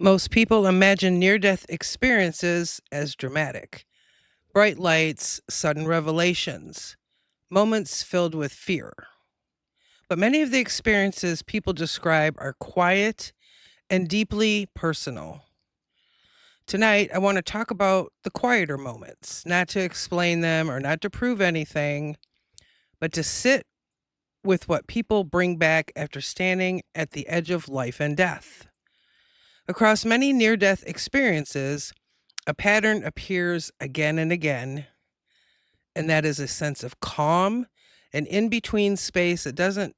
Most people imagine near death experiences as dramatic bright lights, sudden revelations, moments filled with fear. But many of the experiences people describe are quiet and deeply personal. Tonight, I want to talk about the quieter moments, not to explain them or not to prove anything, but to sit with what people bring back after standing at the edge of life and death. Across many near death experiences, a pattern appears again and again, and that is a sense of calm, an in between space that doesn't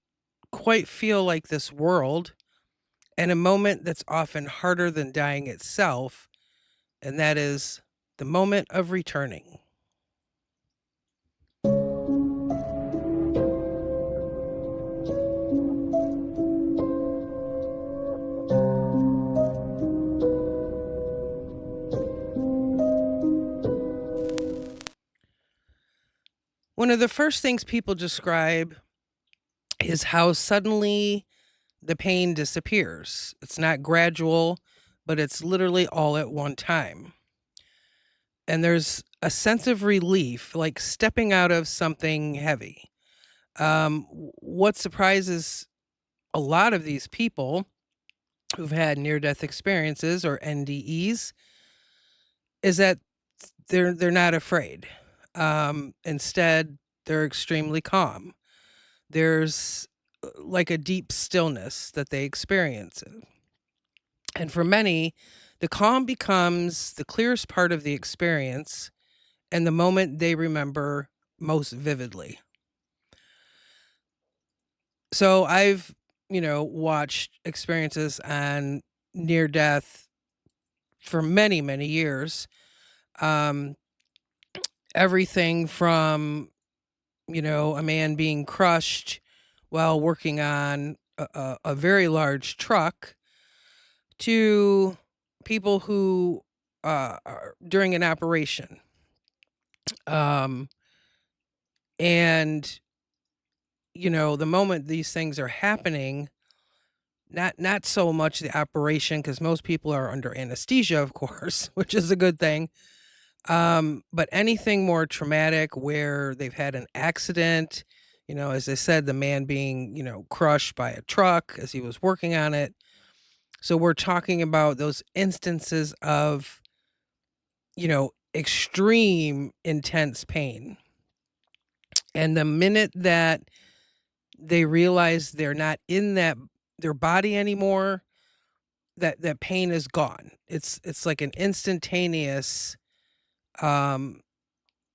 quite feel like this world, and a moment that's often harder than dying itself, and that is the moment of returning. One of the first things people describe is how suddenly the pain disappears. It's not gradual, but it's literally all at one time. And there's a sense of relief, like stepping out of something heavy. What surprises a lot of these people who've had near death experiences or NDEs is that they're not afraid. Instead, they're extremely calm. There's like a deep stillness that they experience. And for many, the calm becomes the clearest part of the experience and the moment they remember most vividly. So I've, watched experiences on near death for many, many years. Um, Everything from, a man being crushed while working on a very large truck to people who are during an operation. Um, and, the moment these things are happening, not so much the operation because most people are under anesthesia, of course, which is a good thing. But anything more traumatic where they've had an accident, as I said, the man being, crushed by a truck as he was working on it. So we're talking about those instances of, extreme intense pain. And the minute that they realize they're not in their body anymore, that pain is gone. It's like an instantaneous um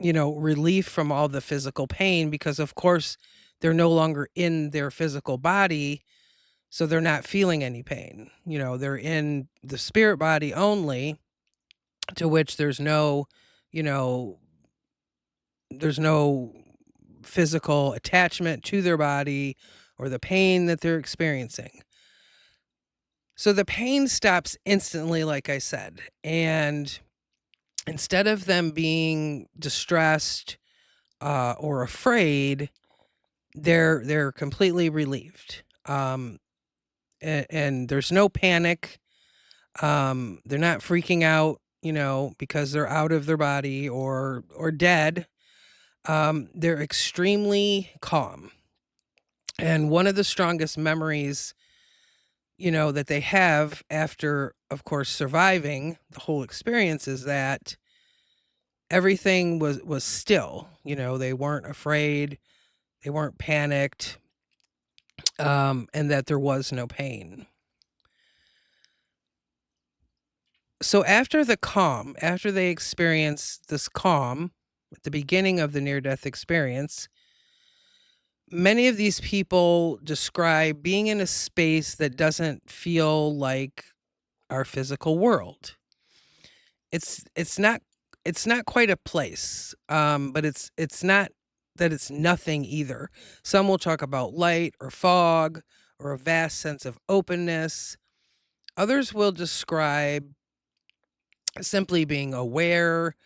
relief from all the physical pain because of course they're no longer in their physical body, so they're not feeling any pain. They're in the spirit body only, to which you know, there's no physical attachment to their body or the pain that they're experiencing. So the pain stops instantly, like I said, and instead of them being distressed or afraid, they're completely relieved. And there's no panic. They're not freaking out, because they're out of their body or dead. They're extremely calm. And one of the strongest memories, that they have after, of course, surviving the whole experience is that everything was still. They weren't afraid, they weren't panicked, and that there was no pain. So after they experience this calm at the beginning of the near death experience, many of these people describe being in a space that doesn't feel like our physical world. It's not quite a place, but it's not that it's nothing either. Some will talk about light or fog or a vast sense of openness. Others will describe simply being aware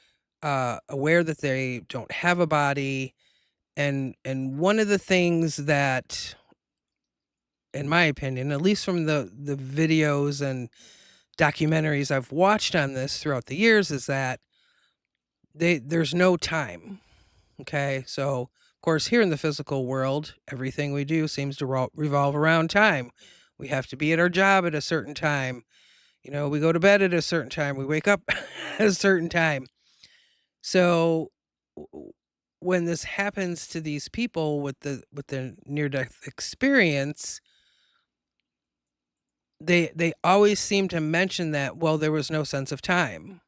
that they don't have a body. And one of the things that, in my opinion, at least from the videos and documentaries I've watched on this throughout the years is that there's no time. Okay, so of course here in the physical world, everything we do seems to revolve around time. We have to be at our job at a certain time. We go to bed at a certain time. We wake up at a certain time. So w- when this happens to these people with the near death experience, they always seem to mention that, well, there was no sense of time,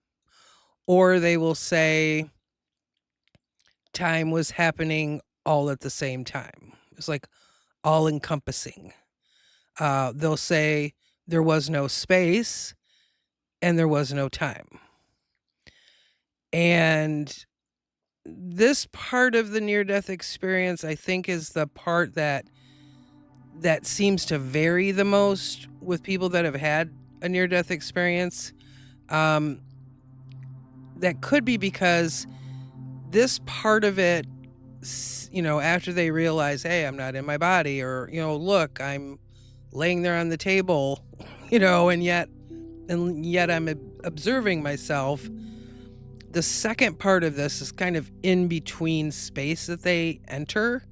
or they will say time was happening all at the same time. It's like all encompassing. They'll say there was no space and there was no time. And this part of the near death experience, I think, is the part that seems to vary the most with people that have had a near death experience. That could be because this part of it, after they realize, hey, I'm not in my body, or, look, I'm laying there on the table, and yet I'm observing myself. The second part of this is kind of in between space that they enter.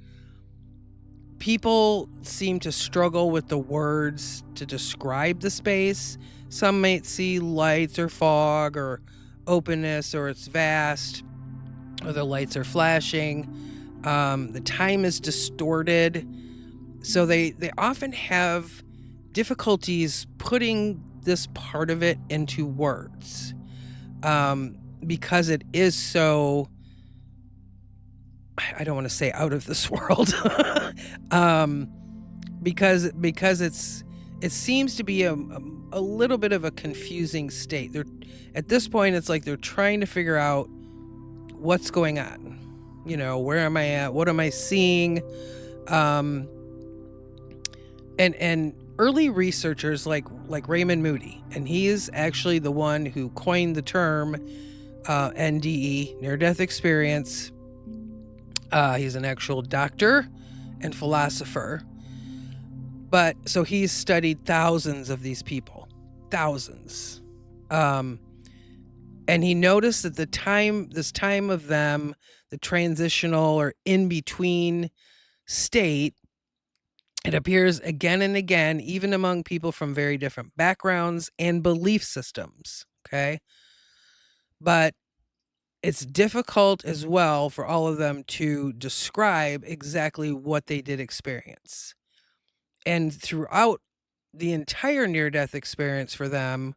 People seem to struggle with the words to describe the space. Some might see lights or fog or openness, or it's vast, or the lights are flashing. The time is distorted. So they often have difficulties putting this part of it into words, because it is so, I don't want to say out of this world, because it seems to be a little bit of a confusing state. They're at this point, it's like they're trying to figure out what's going on. Where am I at? What am I seeing? And early researchers like Raymond Moody, and he is actually the one who coined the term NDE, near-death experience. He's an actual doctor and philosopher. But so he's studied thousands of these people, thousands. And he noticed that this time of them, the transitional or in between state, it appears again and again, even among people from very different backgrounds and belief systems. Okay. But it's difficult as well for all of them to describe exactly what they did experience. And throughout the entire near-death experience for them,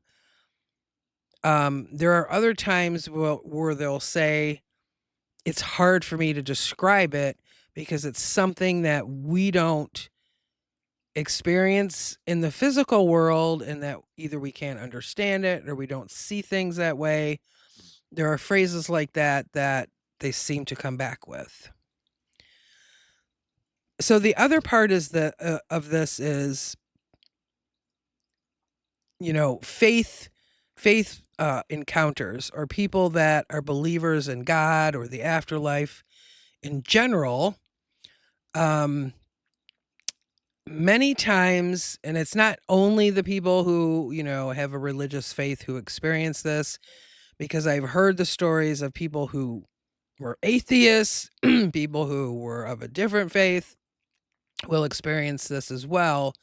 there are other times where they'll say, it's hard for me to describe it because it's something that we don't experience in the physical world, and that either we can't understand it or we don't see things that way. There are phrases like that they seem to come back with. So the other part is of this is, faith encounters, or people that are believers in God or the afterlife in general. Many times, and it's not only the people who, have a religious faith who experience this, because I've heard the stories of people who were atheists, people who were of a different faith will experience this as well.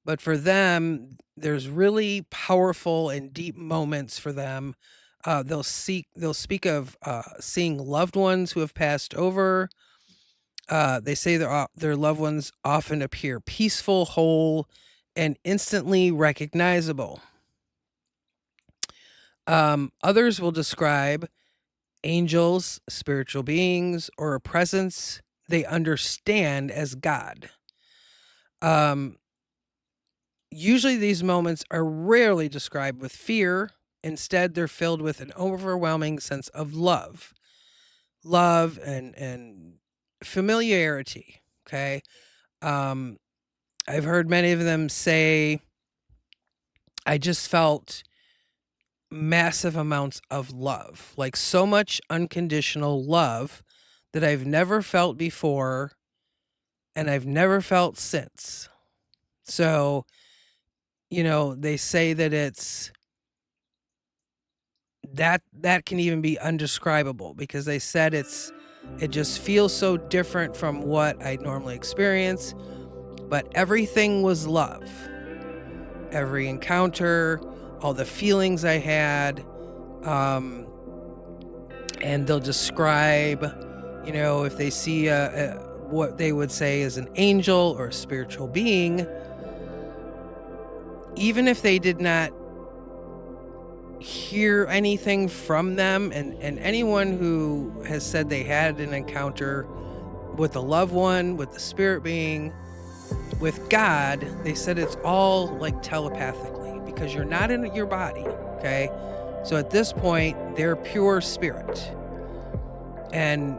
But for them, there's really powerful and deep moments for them. They'll speak of seeing loved ones who have passed over. They say their loved ones often appear peaceful, whole, and instantly recognizable. Others will describe angels, spiritual beings, or a presence they understand as God. Usually these moments are rarely described with fear. Instead, they're filled with an overwhelming sense of love and familiarity. Okay. I've heard many of them say, I just felt massive amounts of love, like so much unconditional love that I've never felt before and I've never felt since. So, they say that it's that can even be undescribable, because they said it just feels so different from what I normally experience, but everything was love. Every encounter, all the feelings I had, um, and they'll describe, if they see what they would say is an angel or a spiritual being, even if they did not hear anything from them, and anyone who has said they had an encounter with a loved one, with the spirit being, with God, they said it's all like telepathically, because you're not in your body, okay? So at this point, they're pure spirit. And,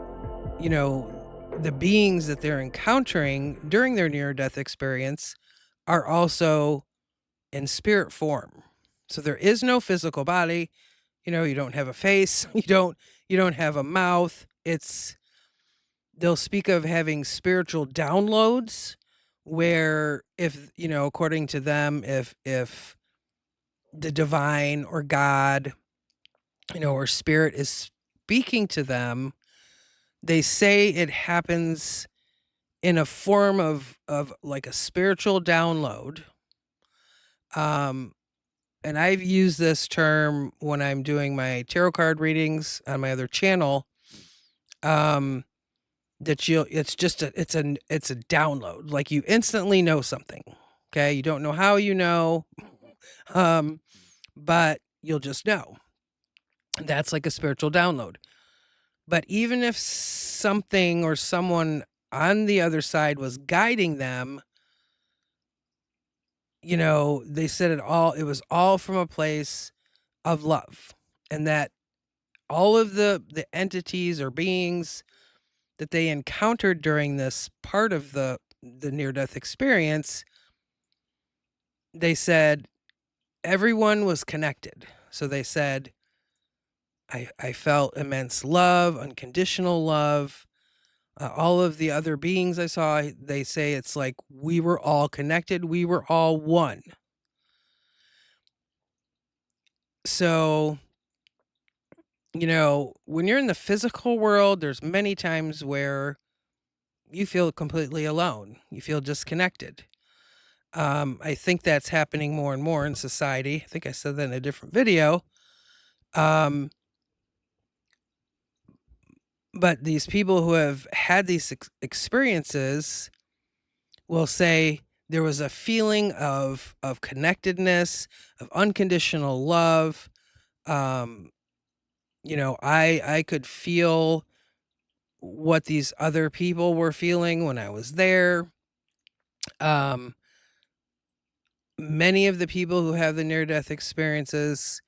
the beings that they're encountering during their near-death experience are also in spirit form. So there is no physical body. You don't have a face, you don't have a mouth. They'll speak of having spiritual downloads, where, if, according to them, if the divine or God, or spirit is speaking to them, they say it happens in a form of like a spiritual download. And I've used this term when I'm doing my tarot card readings on my other channel. That it's just it's a download. Like, you instantly know something. Okay. You don't know how you know, um, but you'll just know. That's like a spiritual download. But even if something or someone on the other side was guiding them, they said it was all from a place of love. And that all of the entities or beings that they encountered during this part of the near-death experience, they said everyone was connected. So they said, I felt immense love, unconditional love. All of the other beings I saw, they say it's like we were all connected. We were all one. So, when you're in the physical world, there's many times where you feel completely alone. You feel disconnected. I think that's happening more and more in society. I think I said that in a different video. But these people who have had these experiences will say there was a feeling of connectedness, of unconditional love. I could feel what these other people were feeling when I was there. Many of the people who have the near-death experiences,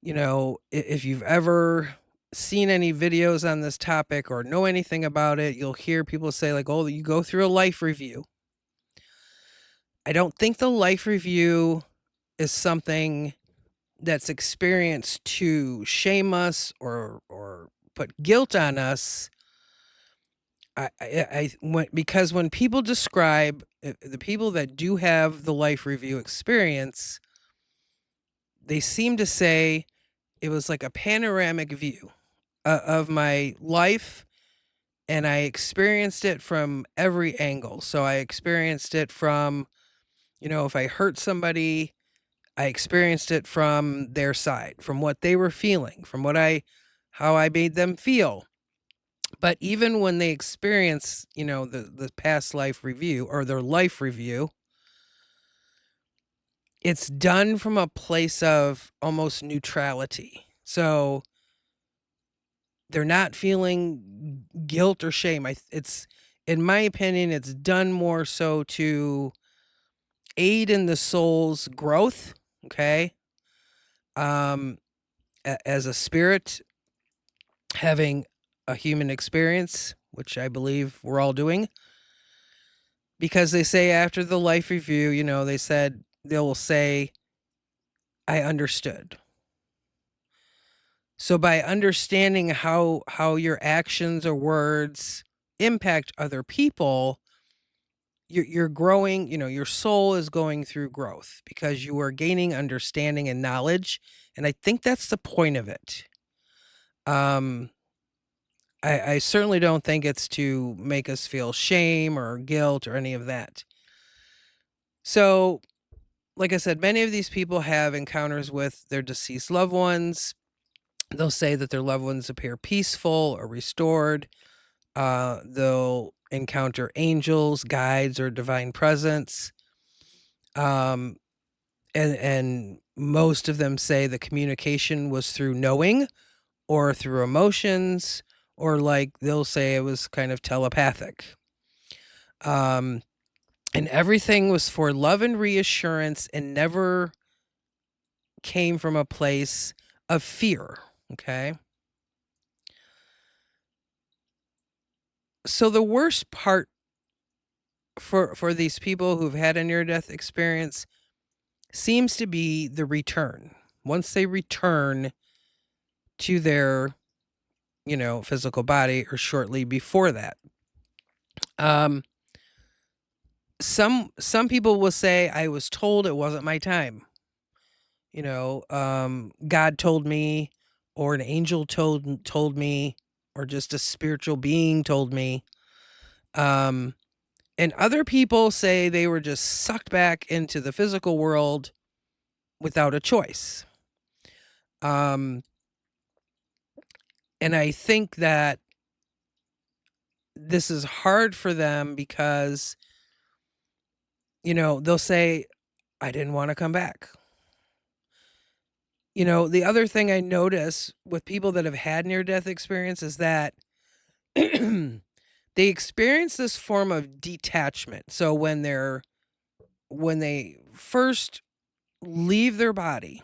if you've ever seen any videos on this topic or know anything about it, you'll hear people say, like, oh, you go through a life review. I don't think the life review is something that's experienced to shame us or put guilt on us. Because when people describe the people that do have the life review experience, they seem to say it was like a panoramic view of my life, and I experienced it from every angle. So I experienced it from, if I hurt somebody, I experienced it from their side, from what they were feeling, from how I made them feel. But even when they experience, the past life review or their life review, it's done from a place of almost neutrality. So they're not feeling guilt or shame. It's, in my opinion, it's done more so to aid in the soul's growth. Okay. As a spirit having a human experience, which I believe we're all doing, because they say after the life review, they said they will say, I understood. So by understanding how your actions or words impact other people, you're growing, your soul is going through growth because you are gaining understanding and knowledge, and I think that's the point of it. Um, I certainly don't think it's to make us feel shame or guilt or any of that. So, like I said, many of these people have encounters with their deceased loved ones. They'll say that their loved ones appear peaceful or restored. They'll encounter angels, guides, or divine presence. Um, and most of them say the communication was through knowing or through emotions, or like they'll say it was kind of telepathic. Um, and everything was for love and reassurance and never came from a place of fear. Okay. So the worst part for these people who've had a near death experience seems to be the return. Once they return to their, physical body or shortly before that. Um, some people will say, I was told it wasn't my time. God told me, or an angel told me, or just a spiritual being told me. And other people say they were just sucked back into the physical world without a choice. And I think that this is hard for them because, they'll say, I didn't want to come back. The other thing I notice with people that have had near death experience is that they experience this form of detachment. So when they first leave their body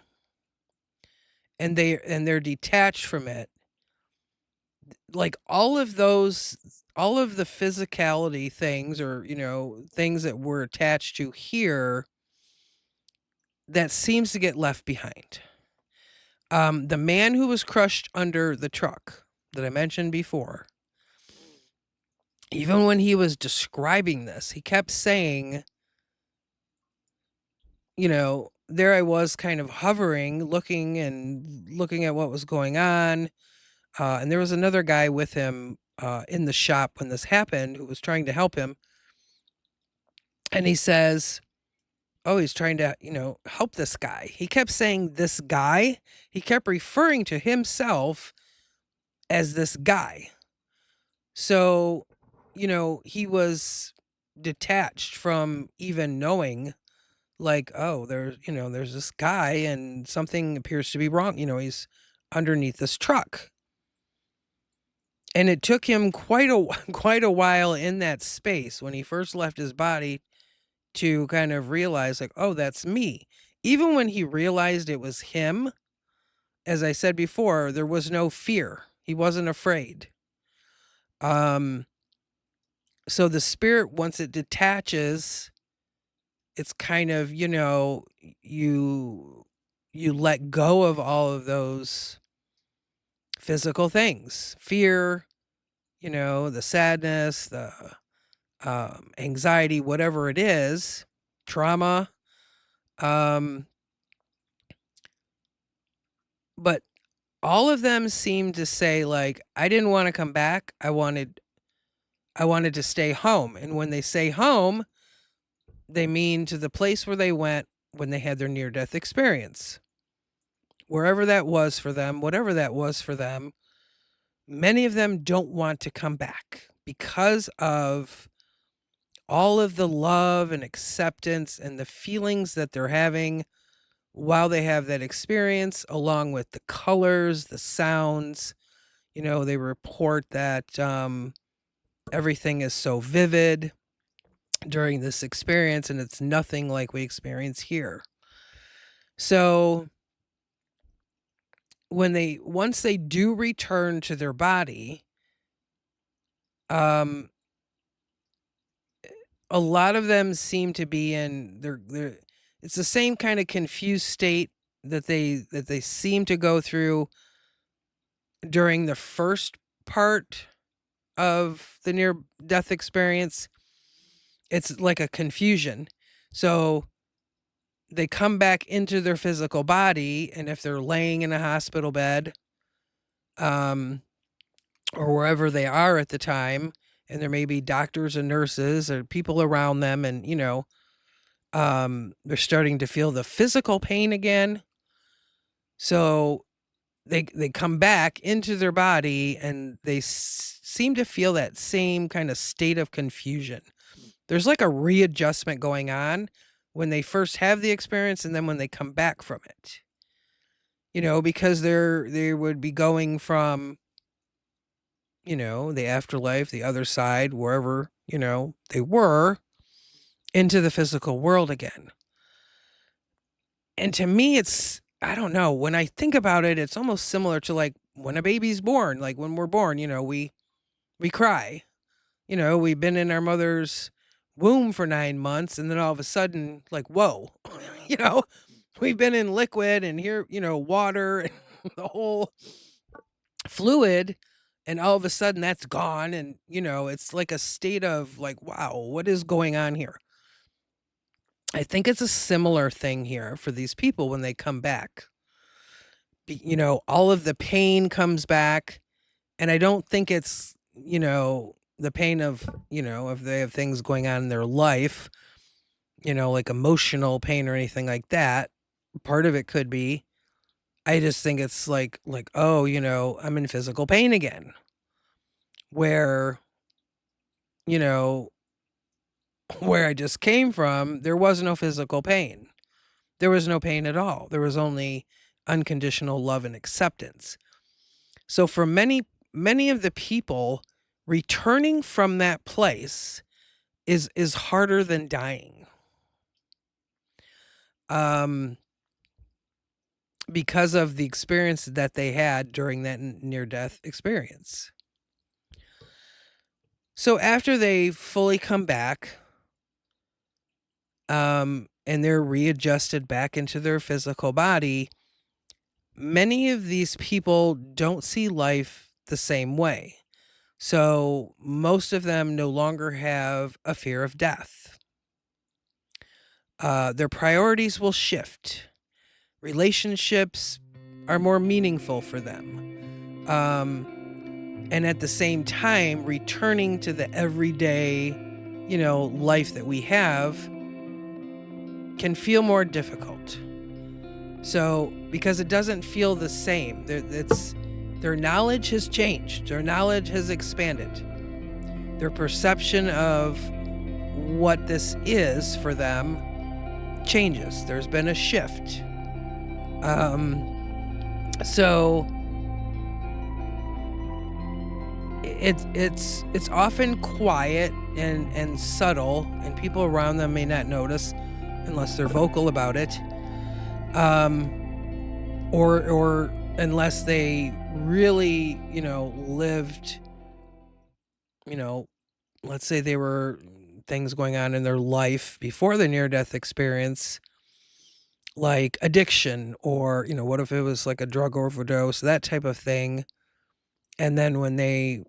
and they're detached from it, like all of the physicality things, or things that we're attached to here, that seems to get left behind. The man who was crushed under the truck that I mentioned before, even when he was describing this, he kept saying, there I was kind of hovering, looking at what was going on. And there was another guy with him in the shop when this happened who was trying to help him. And he says, oh, he's trying to, help this guy. He kept saying this guy. He kept referring to himself as this guy. So, he was detached from even knowing, like, oh, there's this guy and something appears to be wrong. He's underneath this truck. And it took him quite a while in that space when he first left his body to kind of realize, like, oh, that's me. Even when he realized it was him, as I said before, there was no fear. He wasn't afraid. So the spirit, once it detaches, it's kind of, you let go of all of those physical things. Fear, the sadness, the anxiety, whatever it is, trauma. But all of them seem to say, like, I didn't want to come back. I wanted to stay home. And when they say home, they mean to the place where they went when they had their near death experience. Wherever that was for them, whatever that was for them, many of them don't want to come back because of all of the love and acceptance and the feelings that they're having while they have that experience, along with the colors, the sounds. They report that everything is so vivid during this experience, and it's nothing like we experience here. So once they do return to their body, a lot of them seem to be in their it's the same kind of confused state that they seem to go through during the first part of the near death experience. It's like a confusion. So they come back into their physical body, and if they're laying in a hospital bed, um, or wherever they are at the time, and there may be doctors and nurses or people around them, and they're starting to feel the physical pain again. So they come back into their body, and they seem to feel that same kind of state of confusion. There's like a readjustment going on when they first have the experience, and then when they come back from it. Because they would be going from, the afterlife, the other side, wherever, they were, into the physical world again. And to me, I don't know, when I think about it, it's almost similar to like when a baby's born. Like when we're born, we cry. We've been in our mother's womb for 9 months, and then all of a sudden, like, whoa, you know, we've been in liquid, and here, water and the whole fluid, and all of a sudden that's gone. And, it's like a state of like, wow, what is going on here? I think it's a similar thing here for these people when they come back. All of the pain comes back, and I don't think it's, the pain of, if they have things going on in their life, like emotional pain or anything like that. Part of it could be. I just think it's like, oh, I'm in physical pain again. Where, you know, where I just came from, there was no physical pain. There was no pain at all. There was only unconditional love and acceptance. So for many of the people, returning from that place is harder than dying. Because of the experience that they had during that near-death experience. So after they fully come back, and they're readjusted back into their physical body, many of these people don't see life the same way. So most of them no longer have a fear of death. Their priorities will shift. Relationships are more meaningful for them. And at the same time, returning to the everyday, life that we have can feel more difficult. So, because it doesn't feel the same, their knowledge has changed. Their knowledge has expanded. Their perception of what this is for them changes. There's been a shift. So it's often quiet and subtle, and people around them may not notice unless they're vocal about it. Or unless they really, lived, let's say they were things going on in their life before the near-death experience, like addiction, or, what if it was like a drug overdose, that type of thing. And then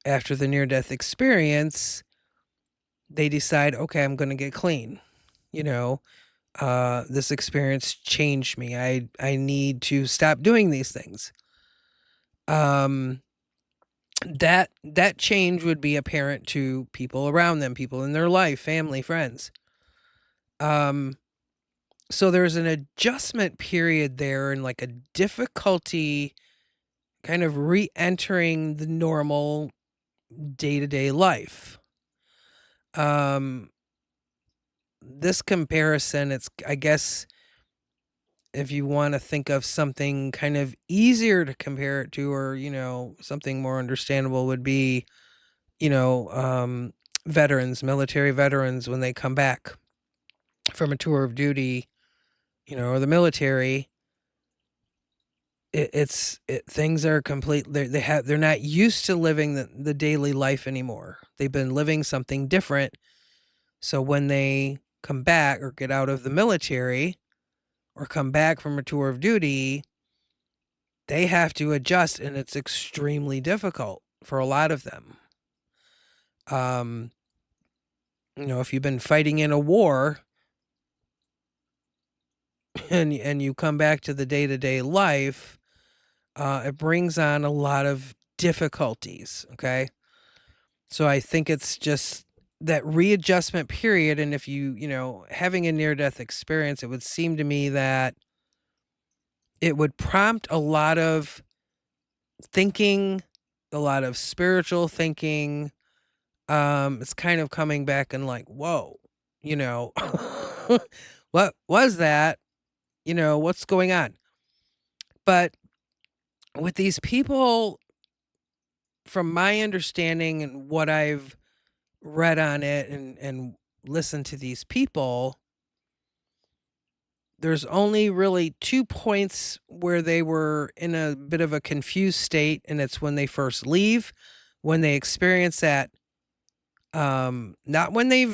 after the near-death experience, they decide, okay, I'm going to get clean. This experience changed me. I need to stop doing these things. That change would be apparent to people around them, people in their life, family, friends. So there's an adjustment period there, and like a difficulty kind of re-entering the normal day-to-day life. This comparison, I guess, if you want to think of something kind of easier to compare it to, or, something more understandable, would be, veterans, military veterans, when they come back from a tour of duty, or the military. Things are complete. They're not used to living the daily life anymore. They've been living something different. So when they come back or get out of the military or come back from a tour of duty, they have to adjust, and it's extremely difficult for a lot of them. If you've been fighting in a war and you come back to the day-to-day life, it brings on a lot of difficulties, okay? So I think it's just that readjustment period, and if having a near-death experience, it would seem to me that it would prompt a lot of thinking, a lot of spiritual thinking. It's kind of coming back and like, "Whoa," you know, "What was that?" "What's going on?" But with these people, from my understanding and what I've read on it and listened to these people, there's only really 2 points where they were in a bit of a confused state, and it's when they first leave, when they experience that, not when they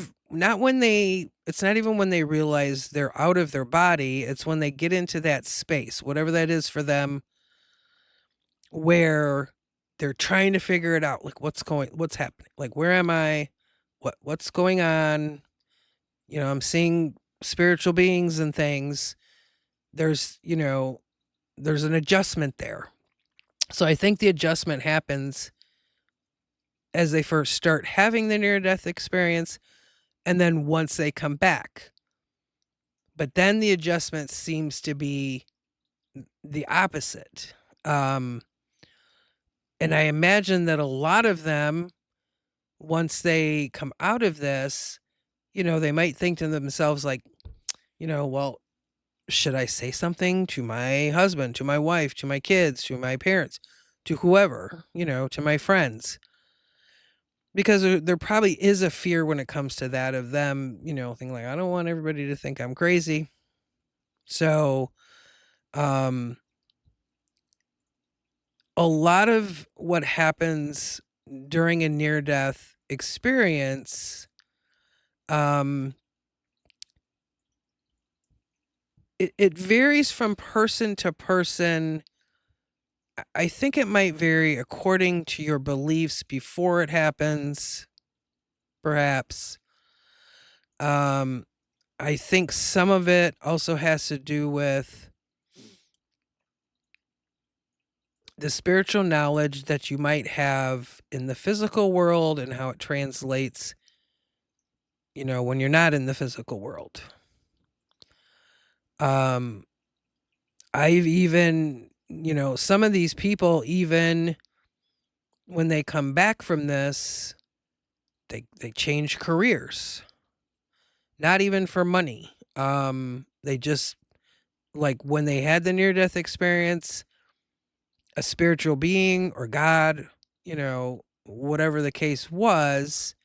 it's not even when they realize they're out of their body, it's when they get into that space, whatever that is for them, where they're trying to figure it out, like, what's happening? Like, where am I? What's going on? I'm seeing spiritual beings and things. There's, there's an adjustment there. So I think the adjustment happens as they first start having the near death experience and then once they come back. But then the adjustment seems to be the opposite. Um, and I imagine that a lot of them, once they come out of this, they might think to themselves, like, well, should I say something to my husband, to my wife, to my kids, to my parents, to whoever, to my friends? Because there probably is a fear when it comes to that of them, thinking like, I don't want everybody to think I'm crazy. So, um, a lot of what happens during a near death experience, um, it varies from person to person. I think it might vary according to your beliefs before it happens, perhaps. Um, I think some of it also has to do with the spiritual knowledge that you might have in the physical world and how it translates, when you're not in the physical world. Um, I've even, some of these people, even when they come back from this, they change careers, not even for money. They just, like, when they had the near death experience, a spiritual being or God, whatever the case was,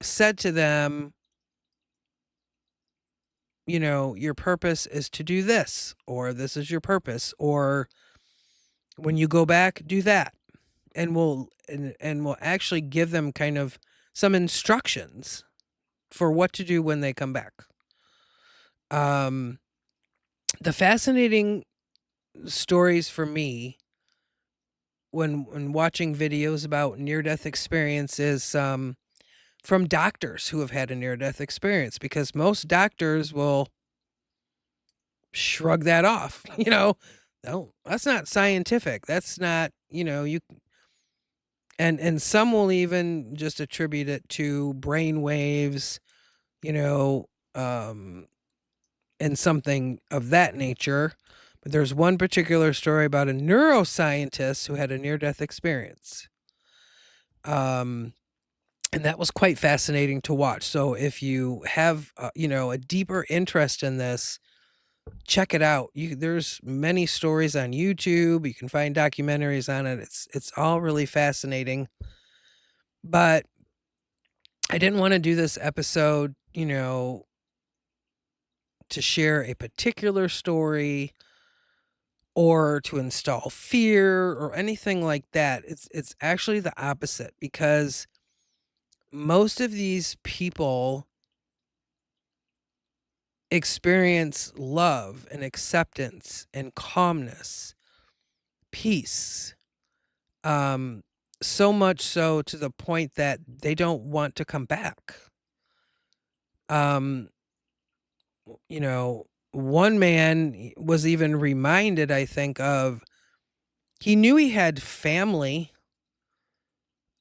said to them, your purpose is to do this, or this is your purpose, or when you go back, do that. And we'll actually give them kind of some instructions for what to do when they come back. Um, the fascinating stories for me when watching videos about near death experiences, from doctors who have had a near death experience, because most doctors will shrug that off. No, that's not scientific. That's not, you and some will even just attribute it to brain waves, you know, um, and something of that nature. But there's one particular story about a neuroscientist who had a near death experience. Um, and that was quite fascinating to watch. So if you have, a deeper interest in this, check it out. There's many stories on YouTube. You can find documentaries on it. It's all really fascinating. But I didn't want to do this episode, to share a particular story or to install fear or anything like that. It's actually the opposite, because most of these people experience love and acceptance and calmness, peace. Um So much so to the point that they don't want to come back. Um, you know, one man was even reminded, I think, of he knew he had family.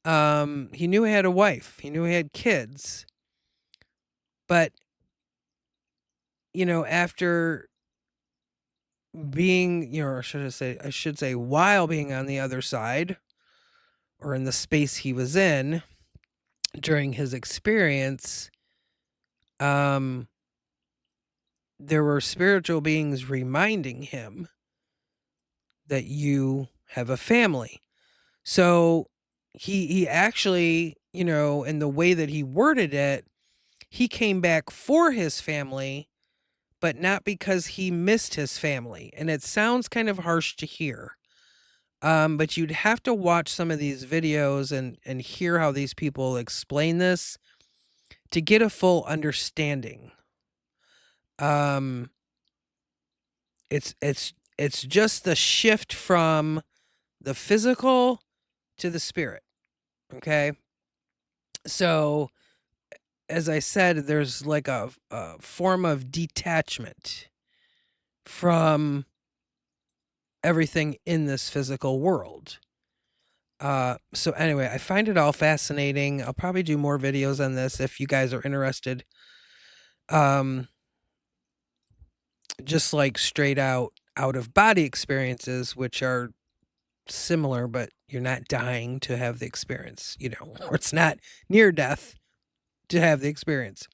He knew he had a wife. He knew he had kids. But, after being, or I should say while being on the other side or in the space he was in during his experience, um there were spiritual beings reminding him that you have a family. So he actually, in the way that he worded it, he came back for his family, but not because he missed his family. And it sounds kind of harsh to hear. But you'd have to watch some of these videos and hear how these people explain this to get a full understanding. Um it's just the shift from the physical to the spirit. Okay. So as I said, there's like a form of detachment from everything in this physical world. So anyway, I find it all fascinating. I'll probably do more videos on this if you guys are interested. Um, just like straight out of body experiences, which are similar, but you're not dying to have the experience, or it's not near death to have the experience.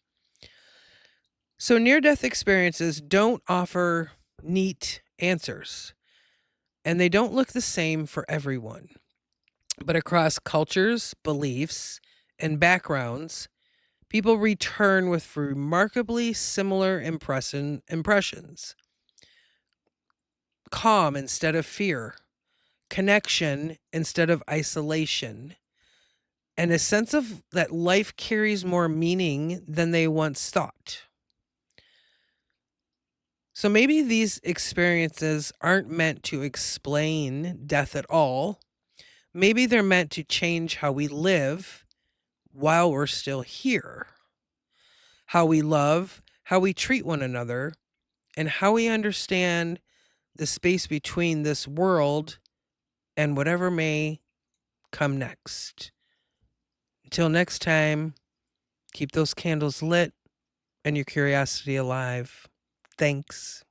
So near death experiences don't offer neat answers, and they don't look the same for everyone. But across cultures, beliefs, and backgrounds, people return with remarkably similar impressions. Calm instead of fear, connection instead of isolation, and a sense of that life carries more meaning than they once thought. So maybe these experiences aren't meant to explain death at all. Maybe they're meant to change how we live while we're still here, how we love, how we treat one another, and how we understand the space between this world and whatever may come next. Until next time, keep those candles lit and your curiosity alive. Thanks.